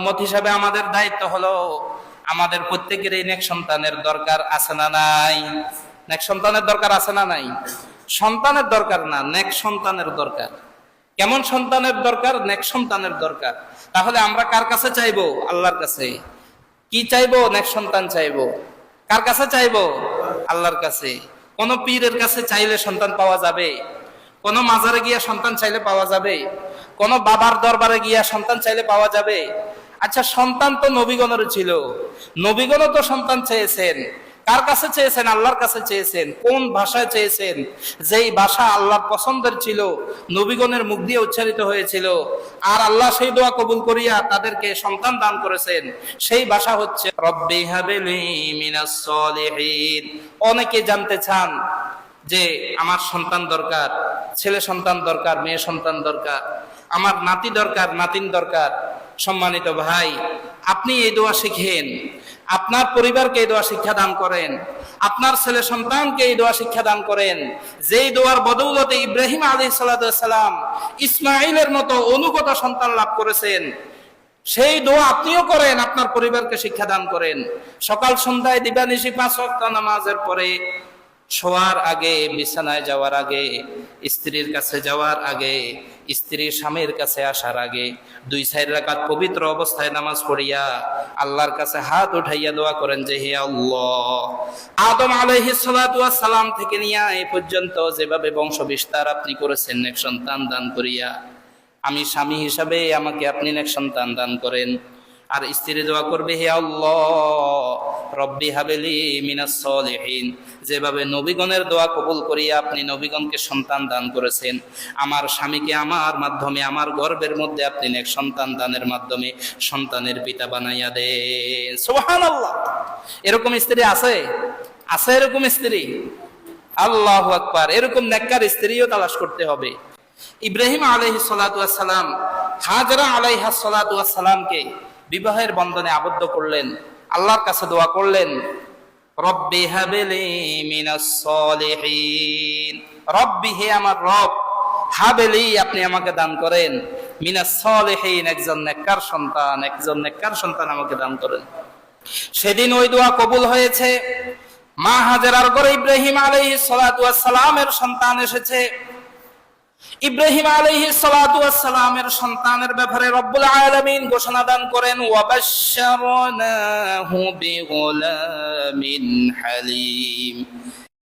উম্মত হিসাবে আমাদের দায়িত্ব হলো আমাদের প্রত্যেকেরই নেক সন্তানের দরকার আছে না নাই? নেক সন্তানের দরকার আছে না নাই? সন্তানের দরকার না, নেক সন্তানের দরকার। কেমন সন্তানের দরকার? নেক সন্তানের দরকার। তাহলে আমরা কার কাছে চাইবো? আল্লাহর কাছে। কি চাইবো? নেক সন্তান চাইবো। কার কাছে চাইবো? আল্লাহর কাছে। কোন পীরের কাছে চাইলে সন্তান পাওয়া যাবে? কোন মাজারে গিয়া সন্তান চাইলে পাওয়া যাবে? কোন বাবার দরবারে গিয়া সন্তান চাইলে পাওয়া যাবে? আচ্ছা, সন্তান তো নবীগণের ছিল, নবীগণও তো সন্তান চেয়েছেন। কার কাছে চেয়েছেন? আল্লাহর কাছে চেয়েছেন। কোন ভাষায় চেয়েছেন? যেই ভাষা আল্লাহর পছন্দের ছিল, নবীগণের মুখ দিয়ে উচ্চারিত হয়েছিল, আর আল্লাহ সেই দোয়া কবুল করিয়া তাদেরকে সন্তান দান করেছেন। সেই ভাষা হচ্ছে রব্বি হাবিলি মিনাস সলিহিন। অনেকে জানতে চান যে আমার সন্তান দরকার, ছেলে সন্তান দরকার, মেয়ে সন্তান দরকার, আমার নাতি দরকার, নাতিন দরকার। সম্মানিত ভাই, আপনি এই দোয়া শিখেন, আপনার পরিবারকে এই দোয়া শিক্ষা দান করেন, আপনার ছেলে সন্তানকে এই দোয়া শিক্ষা দান করেন। যেই দোয়ার বদৌলতে ইব্রাহিম আলাইহিস সালাম ইসমাঈলের মতো অনুগত সন্তান লাভ করেছেন, সেই দোয়া আপনিও করেন, আপনার পরিবারকে শিক্ষা দান করেন। সকাল সন্ধ্যায় দিবানিশি 5 ওয়াক্ত নামাজের পরে, শোয়ার আগে, বিছানায় যাওয়ার আগে, স্ত্রীর কাছে যাওয়ার আগে, স্ত্রীর স্বামীর কাছে আসার আগে 2-4 রাকাত পবিত্র অবস্থায় নামাজ পড়িয়া আল্লাহর কাছে হাত উঠাইয়া দোয়া করেন যে হে আল্লাহ, আদম আলাইহিস সালাতু ওয়াস সালাম থেকে নিয়ে এই পর্যন্ত যেভাবে বংশ বিস্তার আপনি করেছেন নেক সন্তান দান করিয়া, আমি স্বামী হিসাবে আমাকে আপনি নেক সন্তান দান করেন। আর স্ত্রী দোয়া করবে হে আল্লাহ রব্বি হাবিলি মিনাস সলিহিন, যেভাবে নবীগণের দোয়া কবুল করিয়া আপনি নবীগণকে সন্তান দান করেছেন, আমার স্বামীকে আমার মাধ্যমে, আমার গর্ভের মধ্যে আপনি নেক সন্তান দানের মাধ্যমে সন্তানের পিতা বানাইয়া দেন। সুবহানাল্লাহ। এরকম স্ত্রী আছে? আছে এরকম স্ত্রী? আল্লাহু আকবার। এরকম নেককার স্ত্রীও তালাশ করতে হবে। ইব্রাহিম আলাইহিস সালাতু ওয়াস সালাম হাজরা আলাইহাস সালাতু ওয়াস সালামকে বিবাহের বন্ধনে আবদ্ধ করলেন, আল্লাহর কাছে দোয়া করলেন রব্বি হাবিলি মিনাস সলিহিন। রব্বি, হে আমার রব, হাবিলি, আপনি আমাকে দান করেন, মিনাস সলিহিন, একজন নেককার সন্তান, একজন নেককার সন্তান আমাকে দান করেন। সেদিন ওই দোয়া কবুল হয়েছে। মা হাজেরার ঘরে ইব্রাহিম আলাইহিস সালাতু ওয়াস সালামের সন্তান এসেছে। ইব্রাহিম আলাইহিস সালাতু ওয়াস সালামের সন্তানের ব্যাপারে রব্বুল আলামিন ঘোষণা দান করেন ওয়াবাশশারনাহু বিগুলামিন হালিম।